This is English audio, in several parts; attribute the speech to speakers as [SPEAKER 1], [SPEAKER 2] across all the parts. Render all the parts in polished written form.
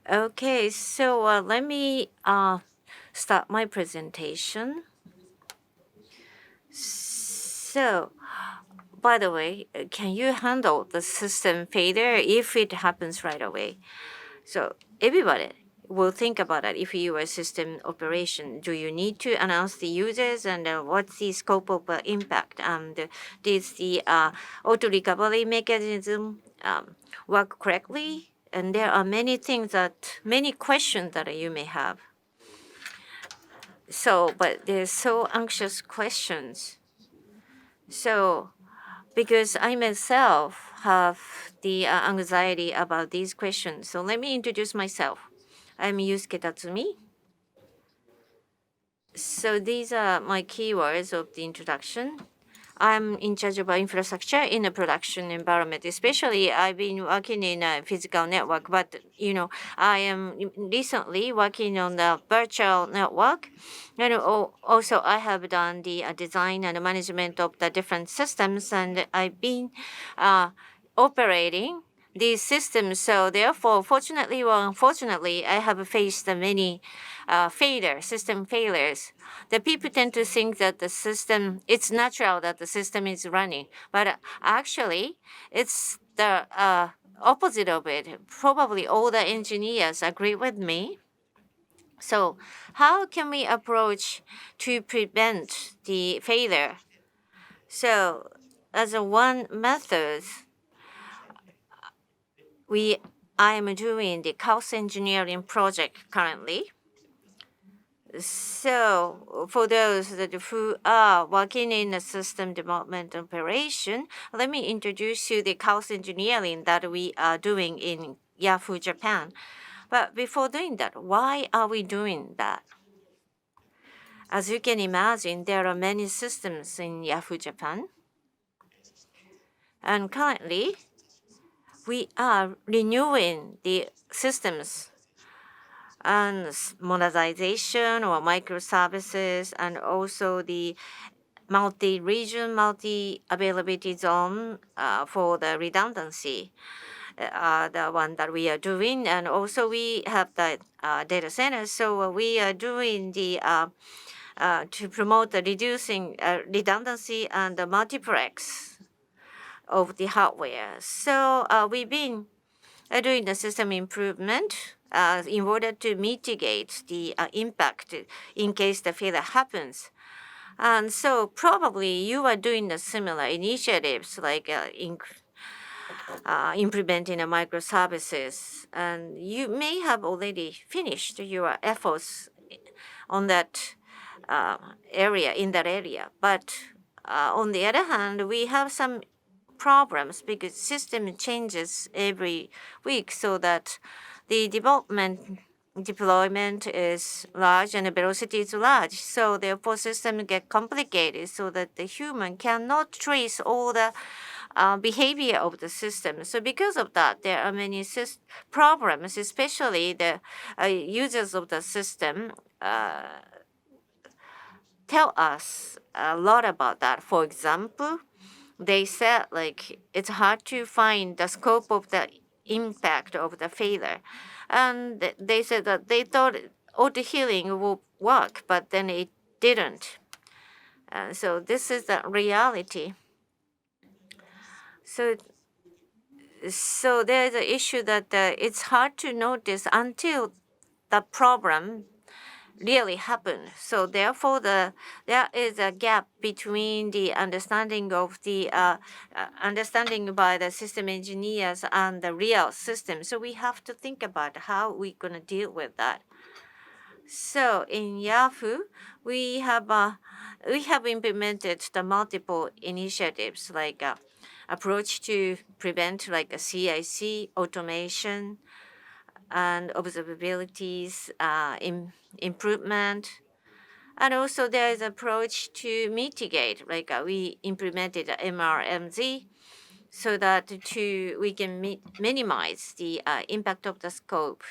[SPEAKER 1] Okay, so let me start my presentation. So, by the way, can you handle the system failure if it happens right away? So everybody will think about it. If you are a system operation, do you need to announce the users and what's the scope of impact? And does the auto recovery mechanism work correctly? And there are many questions that you may have. So, but they're so anxious questions. So, because I myself have the anxiety about these questions. So let me introduce myself. I'm Yusuke Tatsumi. So these are my keywords of the introduction. I'm in charge of infrastructure in a production environment. Especially, I've been working in a physical network, but I am recently working on the virtual network, and also I have done the design and management of the different systems, and I've been operating these systems. So therefore, fortunately or unfortunately, I have faced many system failures. The people tend to think that it's natural that the system is running, but actually, it's the opposite of it. Probably all the engineers agree with me. So, how can we approach to prevent the failure? So, as a one method, I am doing the chaos engineering project currently. So, for those who are working in the system development operation, let me introduce you the chaos engineering that we are doing in Yahoo Japan. But before doing that, why are we doing that? As you can imagine, there are many systems in Yahoo Japan. And currently, we are renewing the systems and monetization or microservices, and also the multi-region, multi-availability zone for the redundancy, the one that we are doing. And also we have the data centers. So we are doing the to promote the reducing redundancy and the multiplex of the hardware. So we've been doing the system improvement in order to mitigate the impact in case the failure happens. And so probably you are doing the similar initiatives like implementing a microservices, and you may have already finished your efforts on that area in that area. But on the other hand, we have some problems because system changes every week, so that the deployment is large and the velocity is large. So therefore, systems get complicated so that the human cannot trace all the behavior of the system. So because of that, there are many problems, especially the users of the system tell us a lot about that. For example, they said like it's hard to find the scope of the impact of the failure. And they said that they thought auto healing would work, but then it didn't. So this is the reality. So there is an issue that it's hard to notice until the problem really happened. So therefore, there is a gap between the understanding of the understanding by the system engineers and the real system. So we have to think about how we're going to deal with that. So in Yahoo, we have implemented the multiple initiatives like approach to prevent like a CIC automation and observabilities improvement. And also there is approach to mitigate, like we implemented MRMZ so that we can minimize the impact of the scope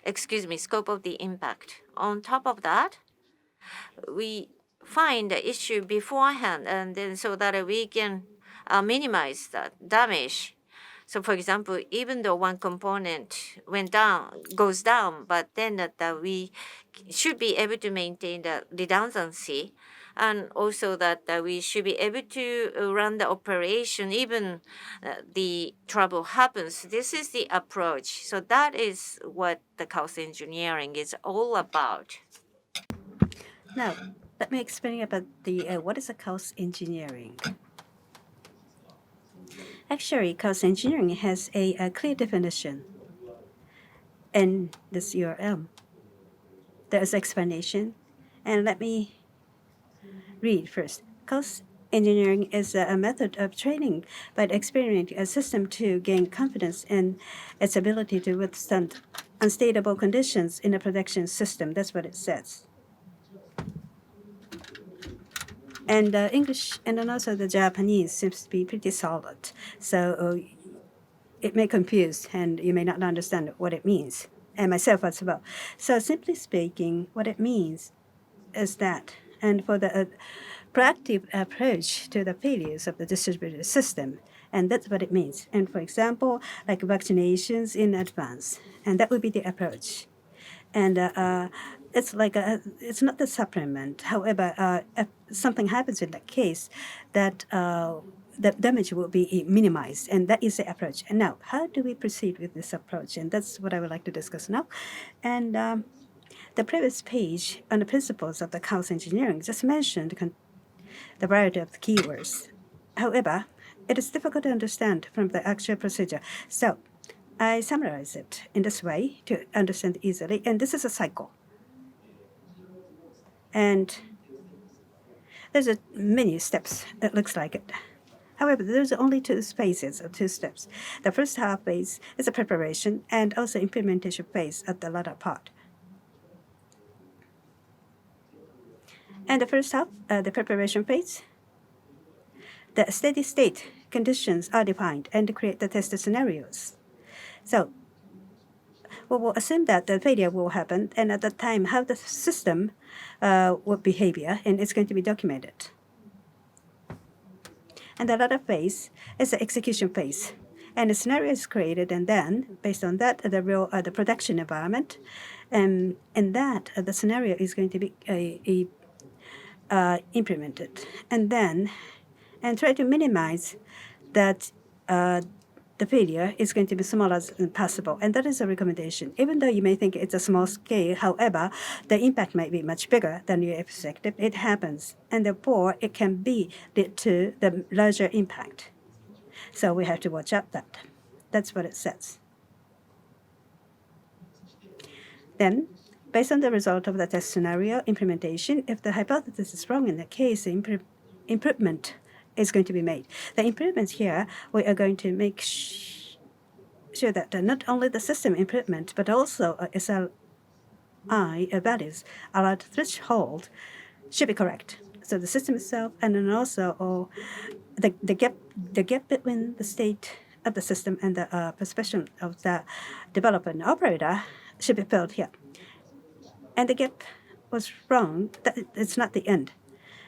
[SPEAKER 1] of the impact. On top of that, we find the issue beforehand, and then so that we can minimize the damage. So, for example, even though one component goes down, but then that we should be able to maintain the redundancy, and also that we should be able to run the operation even the trouble happens. This is the approach. So that is what the chaos engineering is all about.
[SPEAKER 2] Now, let me explain about the what is a chaos engineering. Actually, chaos engineering has a clear definition in this URL. There is explanation, and let me read first. Chaos engineering is a method of training by experimenting a system to gain confidence in its ability to withstand unstable conditions in a production system. That's what it says. And English and then also the Japanese seems to be pretty solid. So it may confuse and you may not understand what it means, and myself as well. So simply speaking, what it means is that, and for the proactive approach to the failures of the distributed system, and that's what it means. And for example, like vaccinations in advance, and that would be the approach. And it's like it's not the supplement. However, if something happens in that case, that the damage will be minimized, and that is the approach. And now, how do we proceed with this approach? And that's what I would like to discuss now. And the previous page on the principles of the chaos engineering just mentioned the variety of the keywords. However, it is difficult to understand from the actual procedure. So I summarize it in this way to understand easily. And this is a cycle. And there's many steps, it looks like it. However, there's only two phases or two steps. The first half phase is a preparation and also implementation phase at the latter part. And the first half, the preparation phase, the steady state conditions are defined and create the test scenarios. So we will assume that the failure will happen, and at that time, how the system will behavior, and it's going to be documented. And the latter phase is the execution phase. And the scenario is created, and then, based on that, the production environment, and that the scenario is going to be implemented. And then, and try to minimize that the failure is going to be small as possible. And that is a recommendation. Even though you may think it's a small scale, however, the impact might be much bigger than you expected. It happens. And therefore, it can be lead to the larger impact. So we have to watch out that. That's what it says. Then, based on the result of the test scenario implementation, if the hypothesis is wrong in the case, improvement is going to be made. The improvements here, we are going to make sure that not only the system improvement, but also SLI values allowed threshold should be correct. So the system itself, and then also the gap between the state of the system and the perception of the developer and operator should be filled here. And the gap was wrong. It's not the end.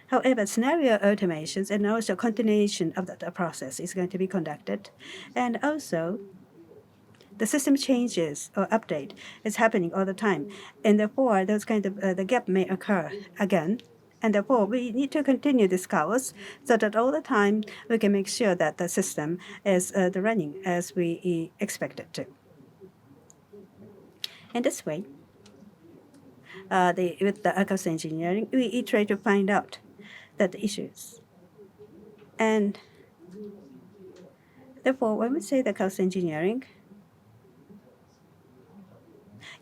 [SPEAKER 2] However, scenario automations and also continuation of the process is going to be conducted. And also, the system changes or update is happening all the time. And therefore, those kind of the gap may occur again. And therefore, we need to continue this chaos so that all the time we can make sure that the system is running as we expect it to. In this way, with the chaos engineering, we try to find out the issues. And therefore, when we say the chaos engineering,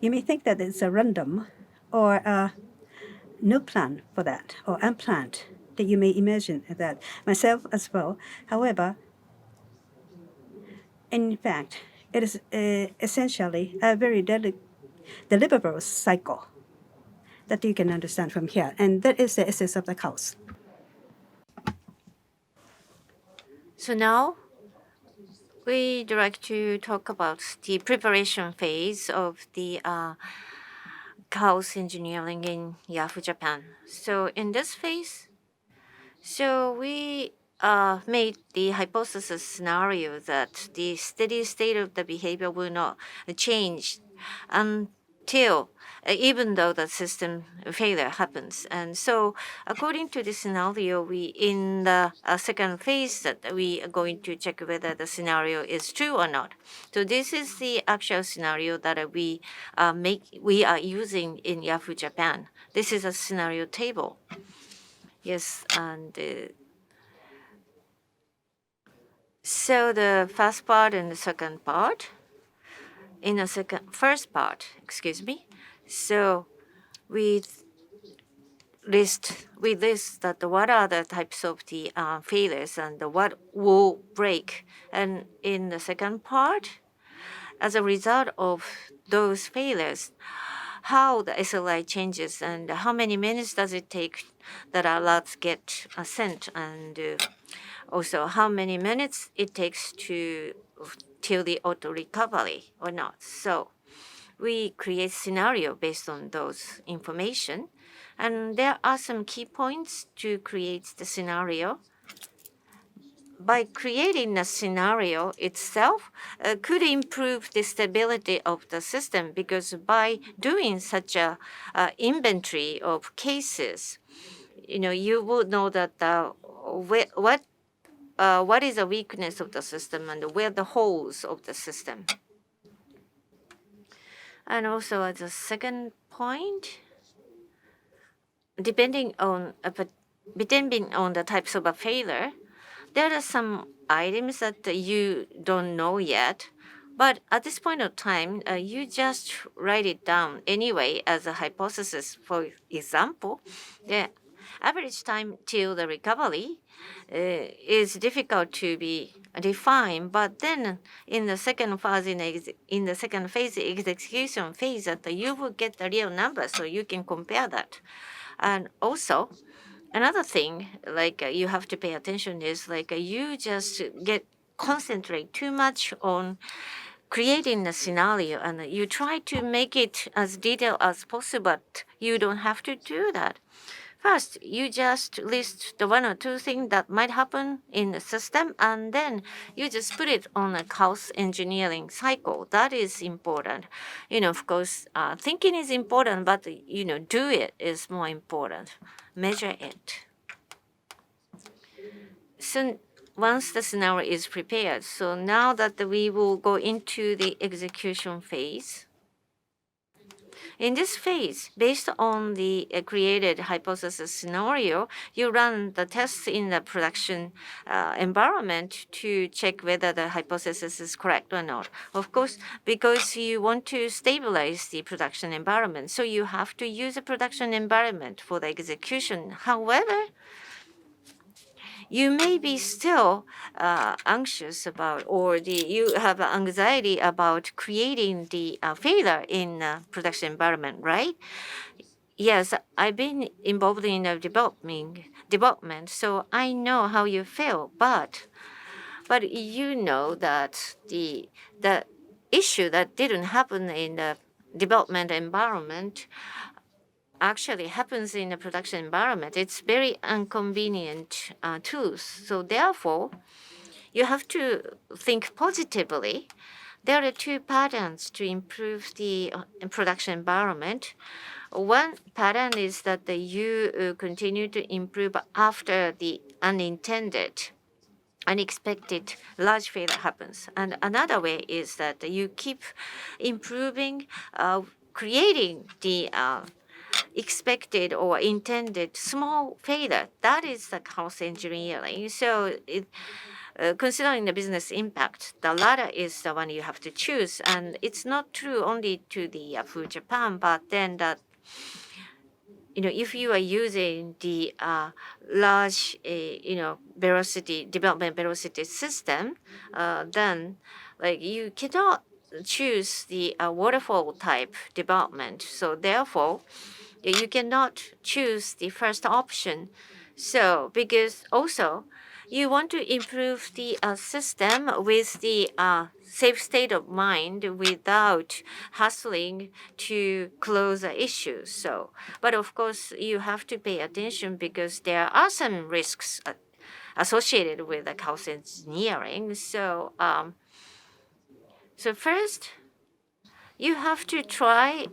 [SPEAKER 2] you may think that it's a random or no plan for that or unplanned, that you may imagine that myself as well. However, in fact, it is essentially a very deliverable cycle that you can understand from here. And that is the essence of the chaos.
[SPEAKER 1] So now we'd like to talk about the preparation phase of the chaos engineering in Yahoo Japan. So in this phase, so we made the hypothesis scenario that the steady state of the behavior will not change until even though the system failure happens. And so according to the scenario, we in the second phase that we are going to check whether the scenario is true or not. So this is the actual scenario that we are using in Yahoo Japan. This is a scenario table. Yes, and so the first part and the second part. In the first part, excuse me. So we list that what are the types of the failures and what will break. And in the second part, as a result of those failures, how the SLI changes and how many minutes does it take that alerts get sent, and also how many minutes it takes till the auto recovery or not. So we create scenario based on those information, and there are some key points to create the scenario. By creating a scenario itself could improve the stability of the system, because by doing such a inventory of cases, you would know that what is the weakness of the system and where the holes of the system. And also as a second point, depending on the types of a failure, there are some items that you don't know yet, but at this point of time, you just write it down anyway as a hypothesis. For example, the average time till the recovery is difficult to be defined, but then in the second phase, in the second phase, execution phase, that you will get the real number, so you can compare that. And also, another thing you have to pay attention is you just concentrate too much on creating a scenario, and you try to make it as detailed as possible, but you don't have to do that. First, you just list the one or two things that might happen in the system, and then you just put it on a chaos engineering cycle. That is important. Of course, thinking is important, but do it is more important. Measure it. So once the scenario is prepared, so now that we will go into the execution phase. In this phase, based on the created hypothesis scenario, you run the tests in the production environment to check whether the hypothesis is correct or not. Of course, because you want to stabilize the production environment, so you have to use a production environment for the execution. However, you may be still anxious about, or you have anxiety about creating the failure in production environment, right? Yes, I've been involved in the development, so I know how you feel. But you know that the issue that didn't happen in the development environment actually happens in the production environment. It's very inconvenient tools. So therefore, you have to think positively. There are two patterns to improve the production environment. One pattern is that you continue to improve after the unexpected large failure happens. And another way is that you keep improving, creating the expected or intended small failure. That is the chaos engineering. So considering the business impact, the latter is the one you have to choose. And it's not true only to the Yahoo Japan, but then that if you are using the large development velocity system, then you cannot choose the waterfall type development. So therefore, you cannot choose the first option. So because also you want to improve the system with the safe state of mind without hustling to close the issue. So, but of course you have to pay attention because there are some risks associated with the chaos engineering. So first, you have to try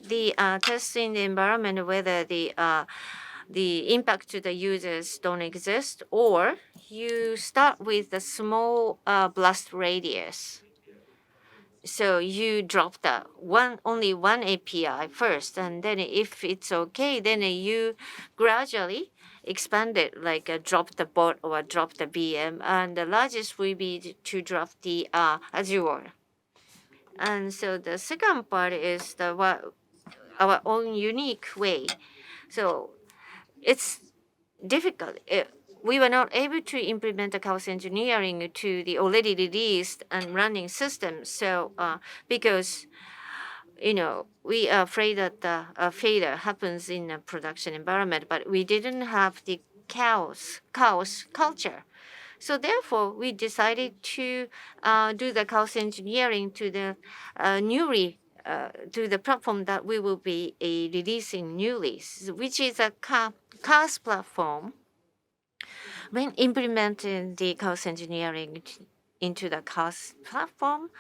[SPEAKER 1] the testing the environment whether the impact to the users don't exist, or you start with a small blast radius. So you drop the only one API first, and then if it's okay, then you gradually expand it, like drop the bot or drop the VM, and the largest will be to drop the Azure. And so the second part is our own unique way. So it's difficult. We were not able to implement the chaos engineering to the already released and running systems. So because we are afraid that the failure happens in a production environment, but we didn't have the chaos culture. So therefore, we decided to do the chaos engineering to the newly to the platform that we will be releasing newly, which is a CAS platform. When implementing the chaos engineering into the CAS platform,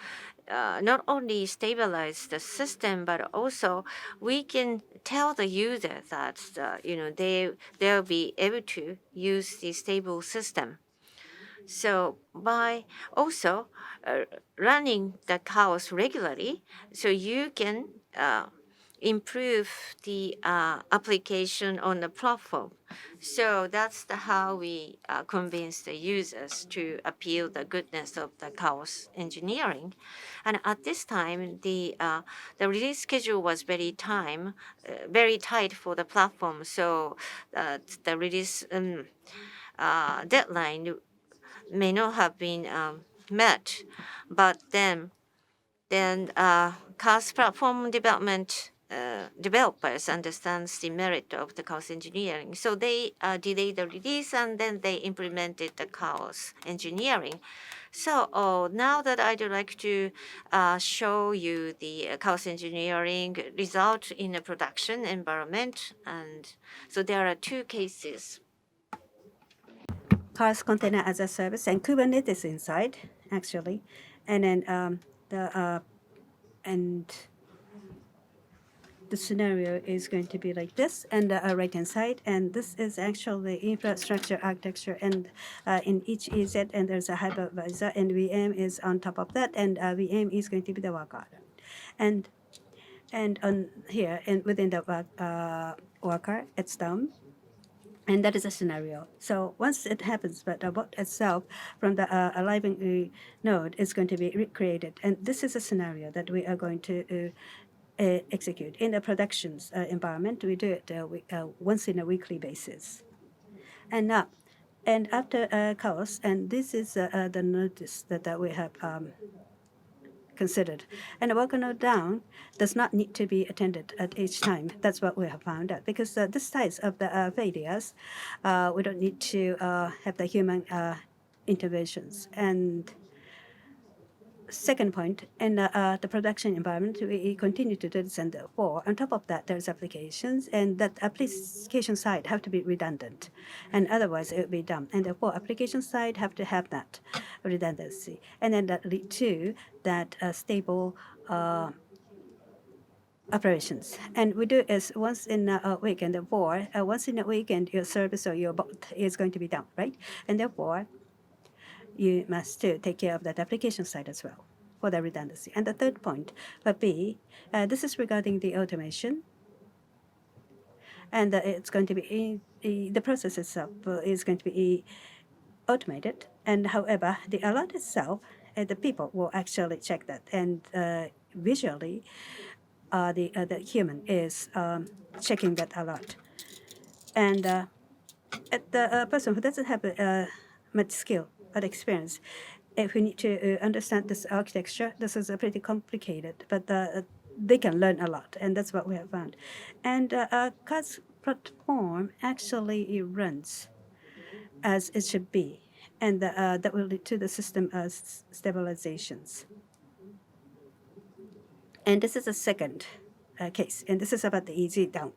[SPEAKER 1] not only stabilize the system, but also we can tell the user that they'll be able to use the stable system. So by also running the chaos regularly, so you can improve the application on the platform. So that's how we convince the users to appeal the goodness of the chaos engineering. And at this time, the release schedule was very tight for the platform. So the release deadline may not have been met, but then CAS platform developers understands the merit of the chaos engineering, so they delayed the release and then they implemented the chaos engineering. So now that I'd like to show you the chaos engineering result in a production environment, and so there are two cases.
[SPEAKER 2] Cars container as a service and Kubernetes inside, actually, and then the scenario is going to be like this, and the right hand side, and this is actually infrastructure architecture, and in each EZ, and there's a hypervisor, and VM is on top of that, and VM is going to be the worker, and on here and within the worker, it's down. And that is a scenario. So once it happens, but the bot itself from the arriving node is going to be recreated. And this is a scenario that we are going to execute. In the productions environment, we do it once in a weekly basis. And now, and after chaos, and this is the notice that we have considered. And the worker node down does not need to be attended at each time. That's what we have found out. Because this size of the failures, we don't need to have the human interventions. And second point, in the production environment, we continue to do this, and therefore, on top of that, there's applications, and that application side have to be redundant, and otherwise it will be dumb. And therefore, application side have to have that redundancy, and then that lead to that stable operations. And we do is once in a week, and therefore, once in a week, and your service or your bot is going to be down, right? And therefore, you must take care of that application side as well for the redundancy. And the third point would be, this is regarding the automation. And it's going to be, the process itself is going to be automated. And however, the alert itself, the people will actually check that. And visually, the human is checking that alert. And the person who doesn't have much skill or experience, if we need to understand this architecture, this is pretty complicated, but they can learn a lot, and that's what we have found. And CAS platform actually runs as it should be, and that will lead to the system stabilizations. And this is the second case, and this is about the easy down.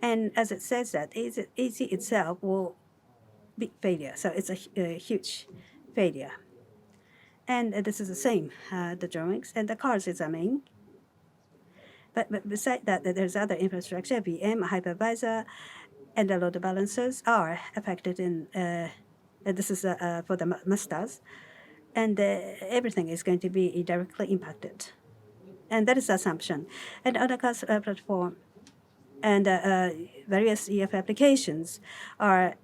[SPEAKER 2] And as it says that easy itself will big failure. So it's a huge failure. And this is the same, the drawings. And the cars is the main. But beside that, there's other infrastructure, VM, hypervisor, and the load balancers are affected in, this is for the Mazdas. And everything is going to be directly impacted. And that is the assumption. And other cars platform and various EF applications are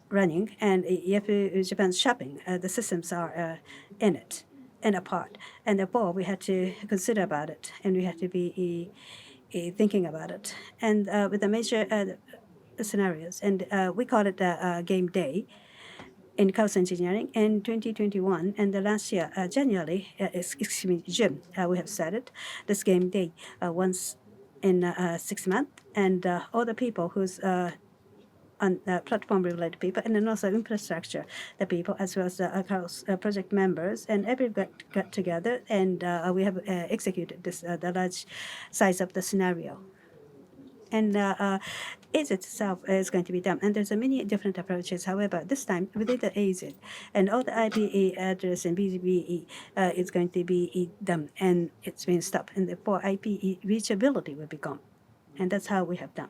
[SPEAKER 2] running, and Yahoo Japan's shopping, the systems are in it and apart. And therefore, we had to consider about it, and we had to be thinking about it. And with the major scenarios, and we call it game day in chaos engineering in 2021, and the last year, January, excuse me, June, we have started this game day once in 6 months, and all the people who's on platform-related people, and then also infrastructure, the people, as well as the chaos project members, and everybody got together, and we have executed this the large size of the scenario. And AZ itself is going to be done. And there's many different approaches. However, this time we did the AZ, and all the IP address and BGBE is going to be done, and it's been stopped. And therefore, IP reachability will be gone. And that's how we have done.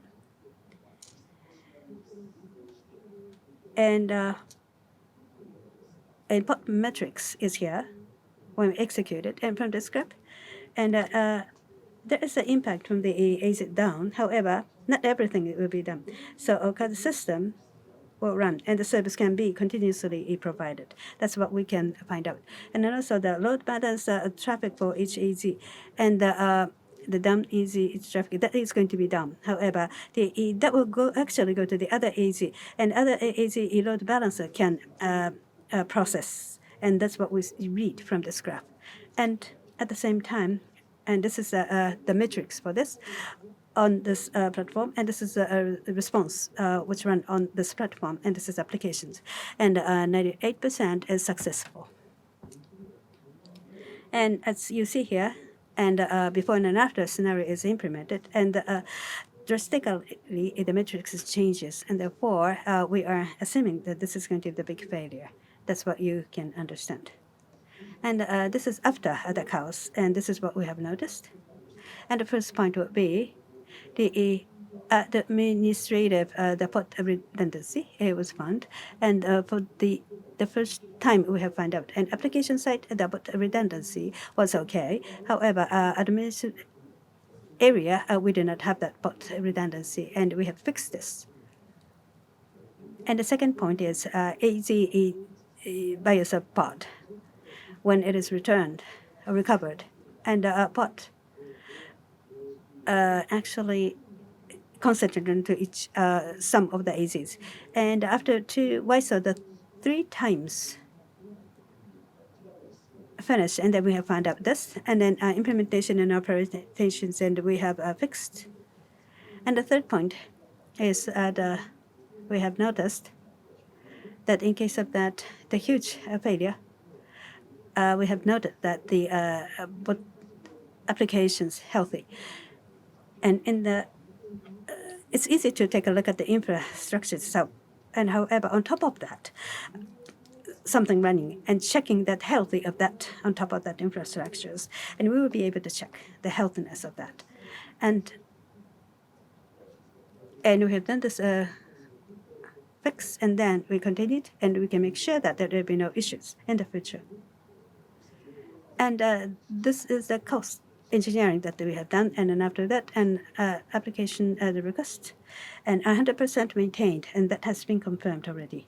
[SPEAKER 2] And pop metrics is here when we execute it, and from the script. And there is an impact from the AZ down. However, not everything will be done. So the system will run, and the service can be continuously provided. That's what we can find out. And then also the load balance traffic for each AZ, and the down AZ traffic, that is going to be down. However, that will actually go to the other AZ, and other AZ load balancer can process. And that's what we read from this graph. And at the same time, and this is the metrics for this on this platform, and this is a response which run on this platform, and this is applications, and 98% is successful. And as you see here, and before and after scenario is implemented, and drastically the matrix changes, and therefore we are assuming that this is going to be the big failure. That's what you can understand. And this is after the chaos, and this is what we have noticed. And the first point would be the administrative the port redundancy was found, and for the first time we have found out. And application side, the port redundancy was okay. However, administrative area we do not have that port redundancy, and we have fixed this. And the second point is AZ BIOS pod when it is returned, recovered, and pot actually concentrated into each some of the AZs. And after the 3 times finished, and then we have found out this, and then implementation and operations, and we have fixed. And the third point is we have noticed that in case of that, the huge failure, we have noted that the both applications healthy. And in the it's easy to take a look at the infrastructure itself. And however, on top of that, something running and checking that healthy of that on top of that infrastructures, and we will be able to check the healthiness of that. And we have done this fix, and then we continued, and we can make sure that there will be no issues in the future. And this is the cost engineering that we have done, and then after that, and application the request, and 100% maintained, and that has been confirmed already.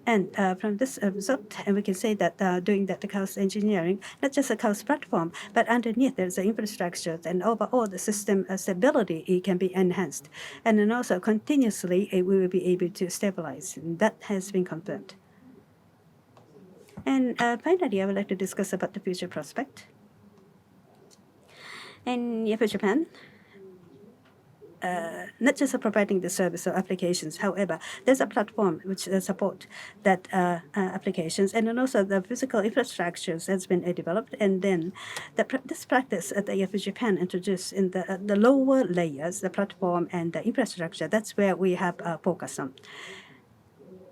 [SPEAKER 2] And from this result, and we can say that doing that the cost engineering, not just a cost platform, but underneath there's the infrastructure, and overall the system stability can be enhanced, and then also continuously we will be able to stabilize, and that has been confirmed. And finally, I would like to discuss about the future prospect. In Yahoo Japan, not just providing the service or applications. However, there's a platform which support that applications, and then also the physical infrastructures has been developed. And then this practice at the Yahoo Japan introduced in the lower layers, the platform and the infrastructure. That's where we have focus on.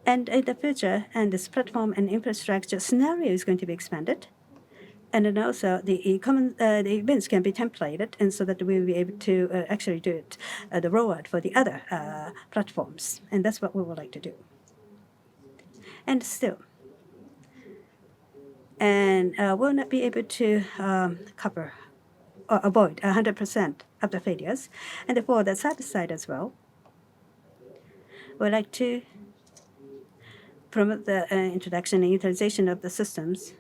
[SPEAKER 2] And in the future, and this platform and infrastructure scenario is going to be expanded. And then also the common the events can be templated, and so that we will be able to actually do it the rollout for the other platforms, and that's what we would like to do. And still, and we'll not be able to cover or avoid 100% of the failures, and for the service side as well, we'd like to promote the introduction and utilization of the systems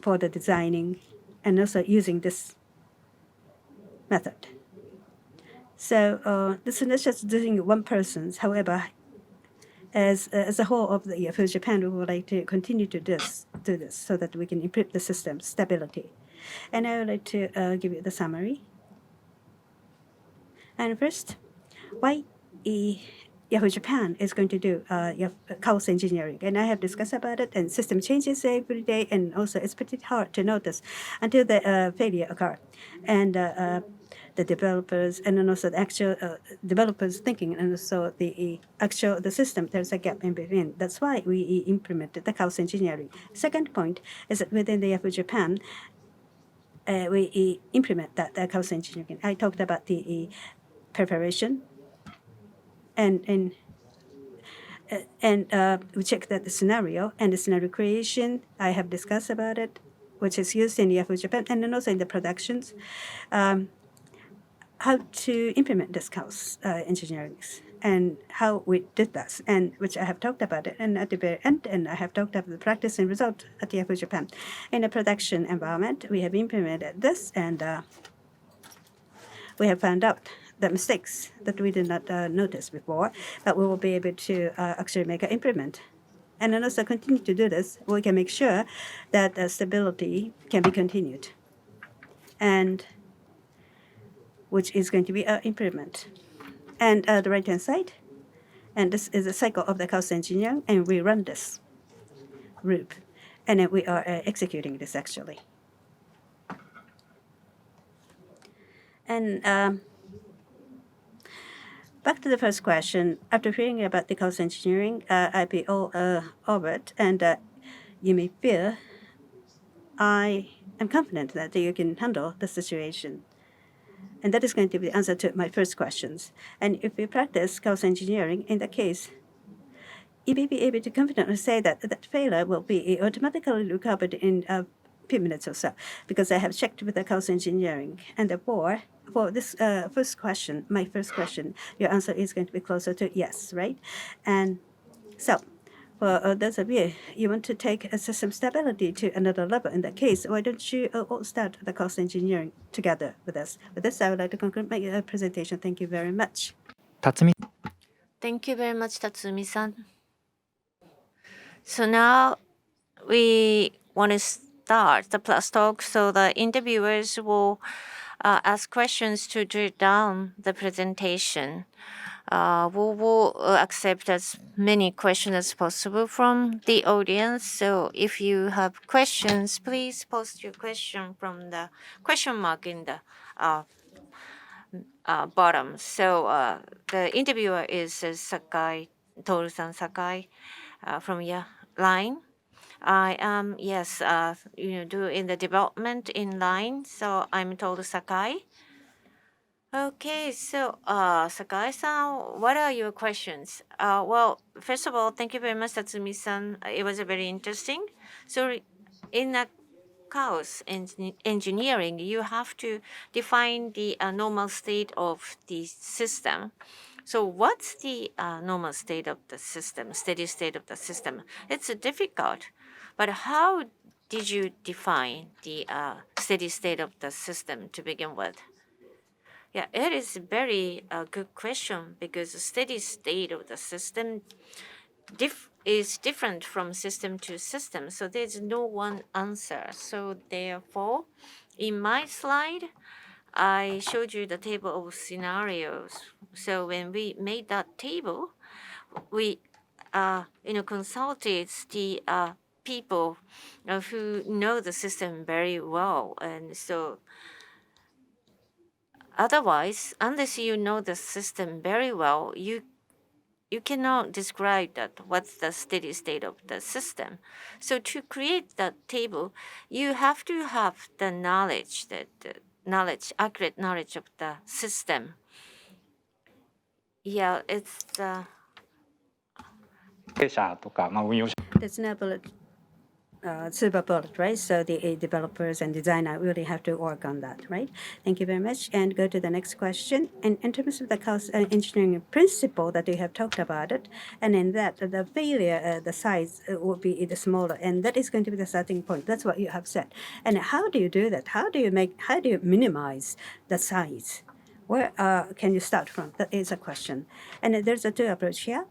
[SPEAKER 2] for the designing and also using this method. So this is not just doing one person's. However, as a whole of the Yahoo Japan, we would like to continue to do this so that we can improve the system stability. And I would like to give you the summary. And first, why Yahoo Japan is going to do chaos engineering. And I have discussed about it, and system changes every day, and also it's pretty hard to notice until the failure occur. And the developers, and then also the actual developers thinking, and also the system, there's a gap in between. That's why we implemented the chaos engineering. Second point is that within the Yahoo Japan, we implement that chaos engineering. I talked about the preparation and we check that the scenario and the scenario creation. I have discussed about it, which is used in Yahoo Japan, and then also in the productions, how to implement this chaos engineering and how we did that, and which I have talked about it. And at the very end, and I have talked about the practice and result at Yahoo Japan. In a production environment, we have implemented this, and we have found out the mistakes that we did not notice before, but we will be able to actually make an improvement. And then also continue to do this, we can make sure that stability can be continued, and which is going to be an improvement. And the right-hand side, and this is a cycle of the chaos engineering, and we run this group, and then we are executing this actually. And back to the first question. After hearing about the chaos engineering, I'd be all over it, and you may feel I am confident that you can handle the situation. And that is going to be the answer to my first questions. And if we practice chaos engineering, in that case, you may be able to confidently say that that failure will be automatically recovered in a few minutes or so, because I have checked with the chaos engineering. And therefore, for this first question, my first question, your answer is going to be closer to yes, right? And so, for those of you, you want to take a system stability to another level. In that case, why don't you all start the cost engineering together with us? With this, I would like to conclude my presentation. Thank you very much.
[SPEAKER 1] Thank you very much, Tatsumi-san. So now we want to start the plus talk, so the interviewers will ask questions to drill down the presentation. We will accept as many questions as possible from the audience. So if you have questions, please post your question from the question mark in the bottom. So the interviewer is Sakai, Toru-san Sakai from your line. I am, yes, doing the development in line. So I'm Toru Sakai. Okay, so Sakai-san, what are your questions? Well, first of all, thank you very much, Tatsumi-san. It was very interesting. So in a chaos engineering, you have to define the normal state of the system. So what's the normal state of the system, steady state of the system? It's difficult, but how did you define the steady state of the system to begin with? Yeah, it is a very good question, because the steady state of the system is different from system to system. So there's no one answer. So therefore, in my slide, I showed you the table of scenarios. So when we made that table, we consulted the people who know the system very well. And so otherwise, unless you know the system very well, you you cannot describe that what's the steady state of the system. So to create that table, you have to have the knowledge, accurate knowledge of the system. Yeah, it's
[SPEAKER 2] That's not bullet, silver bullet, right? So the developers and designer really have to work on that, right? Thank you very much. And go to the next question. And in terms of the engineering principle that we have talked about it, and in that the failure, the size will be the smaller, and that is going to be the starting point. That's what you have said. And how do you do that? How do you minimize the size? Where can you start from? That is a question. And there's a two approach here.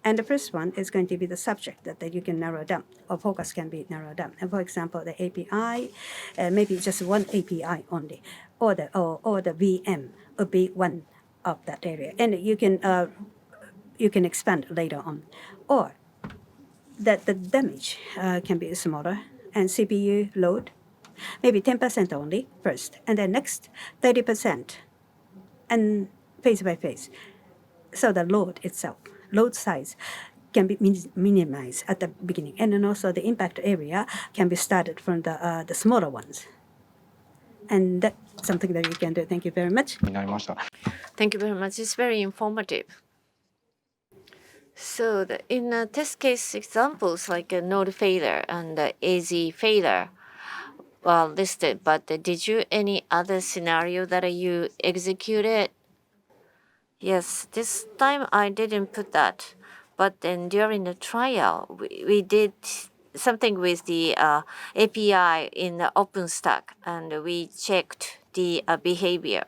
[SPEAKER 2] And the first one is going to be the subject that you can narrow down, or focus can be narrowed down. And for example, the API, maybe just one API only, or the VM would be one of that area, and you can expand later on, or that the damage can be smaller, and CPU load maybe 10% only first, and then next 30%, and phase by phase. So the load itself, load size, can be minimized at the beginning, and then also the impact area can be started from the smaller ones, and that's something that you can do. Thank you very much.
[SPEAKER 1] Thank you very much. It's very informative. So in test case examples like a node failure and AZ failure well listed, but did you any other scenario that you executed? Yes, this time I didn't put that, but then during the trial we did something with the API in the OpenStack, and we checked the behavior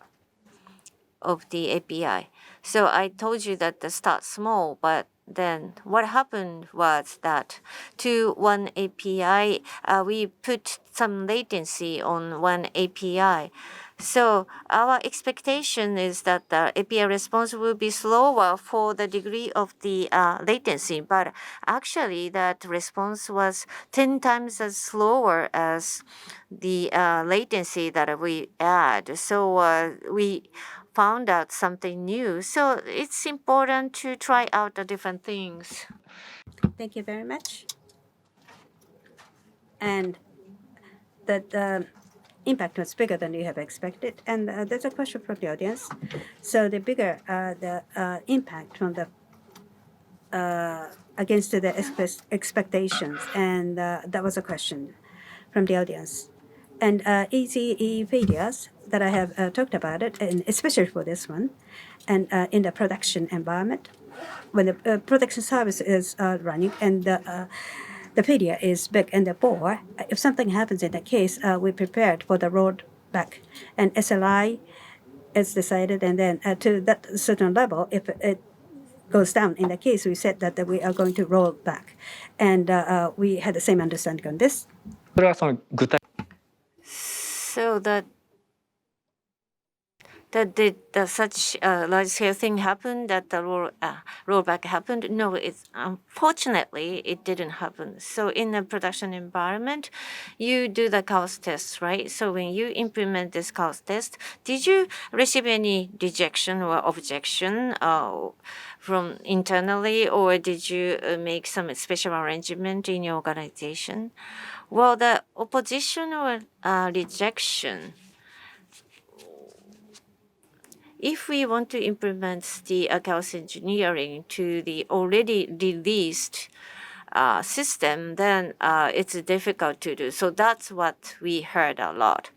[SPEAKER 1] of the API. So I told you that the start small, but then what happened was that to one API, we put some latency on one API. So our expectation is that the API response will be slower for the degree of the latency, but actually that response was 10 times as slower as the latency that we add. So we found out something new. So it's important to try out the different things.
[SPEAKER 2] Thank you very much. And that impact was bigger than you have expected. And there's a question from the audience. So the bigger the impact from the against the expectations, and that was a question from the audience. And easy failures that I have talked about it, and especially for this one, and in the production environment, when the production service is running and the failure is big and the poor, if something happens in that case, we prepared for the rollback, and SLI is decided, and then to that certain level, if it goes down. In that case, we said that we are going to roll back, and we had the same understanding on this.
[SPEAKER 1] So that did such large scale thing happen that the rollback happened? No, it's unfortunately it didn't happen. So in a production environment, you do the chaos test, right? So when you implement this chaos test, did you receive any rejection or objection from internally, or did you make some special arrangement in your organization? Well, the opposition or rejection, if we want to implement the chaos engineering to the already released system, then it's difficult to do. So that's what we heard a lot.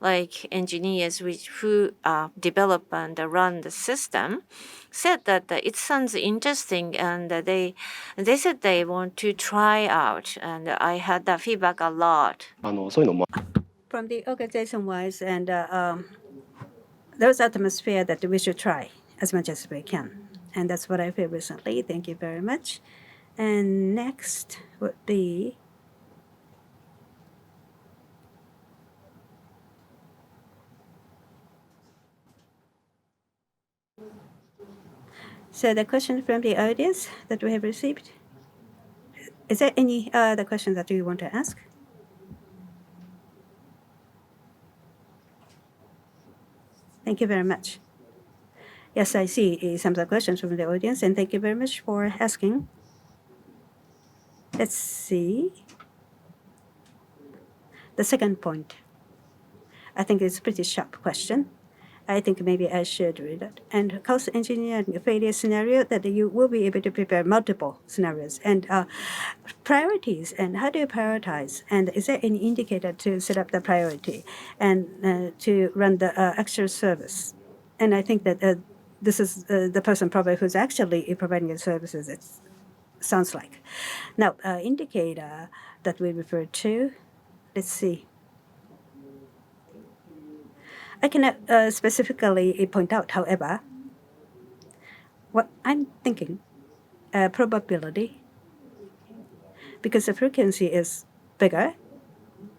[SPEAKER 1] Like engineers who develop and run the system said that it sounds interesting, and they said they want to try out. And I had that feedback a lot.
[SPEAKER 2] From the organization wise, and there's atmosphere that we should try as much as we can. And that's what I feel recently. Thank you very much. And next would be so the question from the audience that we have received. Is there any other question that you want to ask? Thank you very much. Yes, I see some of the questions from the audience, and thank you very much for asking. Let's see. The second point. I think it's a pretty sharp question. I think maybe I should read it. And cost engineering a failure scenario that you will be able to prepare multiple scenarios and priorities. And how do you prioritize? And is there any indicator to set up the priority and to run the actual service? And I think that this is the person probably who's actually providing the services. It sounds like. Now, indicator that we refer to. Let's see. I cannot specifically point out, however, what I'm thinking, probability, because the frequency is bigger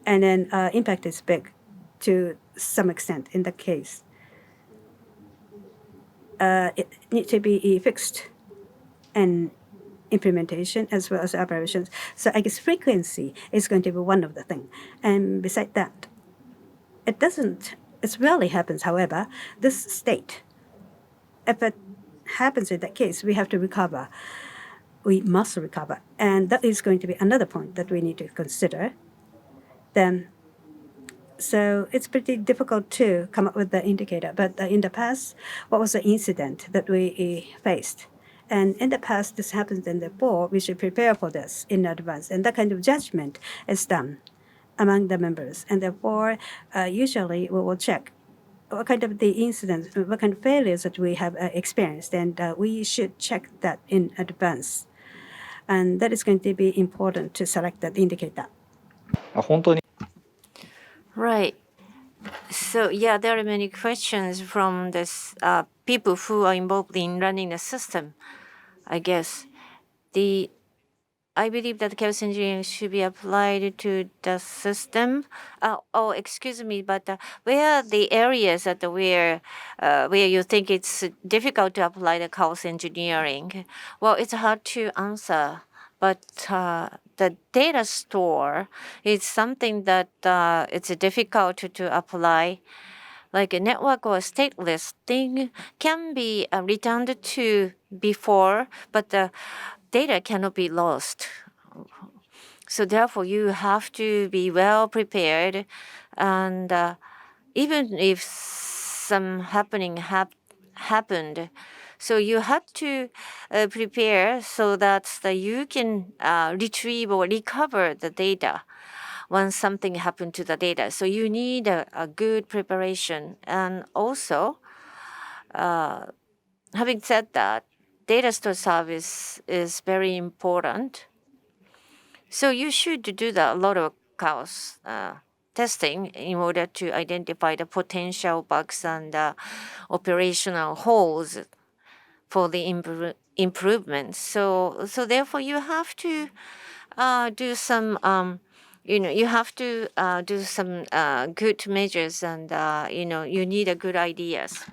[SPEAKER 2] and then impact is big to some extent in the case. It needs to be fixed and implementation as well as operations. So I guess frequency is going to be one of the things. And beside that, it rarely happens, however, this state, if it happens in that case, we have to recover. We must recover. And that is going to be another point that we need to consider. Then, so it's pretty difficult to come up with the indicator. But in the past, what was the incident that we faced? And in the past, this happened in the board. We should prepare for this in advance. And that kind of judgment is done among the members. And therefore, usually we will check what kind of the incidents, what kind of failures that we have experienced. And we should check that in advance. And that is going to be important to select that indicator.
[SPEAKER 3] 本当に
[SPEAKER 1] Right. So yeah, there are many questions from this people who are involved in running the system. I guess I believe that chaos engineering should be applied to the system. Excuse me, but where are the areas that where you think it's difficult to apply the chaos engineering? Well, it's hard to answer, but the data store is something that it's difficult to apply. Like a network or stateless thing can be returned to before, but the data cannot be lost. So therefore, you have to be well prepared, and even if some happening happened, so you have to prepare so that you can retrieve or recover the data when something happened to the data. So you need a good preparation. And also, having said that, data store service is very important. So you should do a lot of chaos testing in order to identify the potential bugs and operational holes for the improvements. So therefore, you have to do some you have to do some good measures, and you need a good ideas.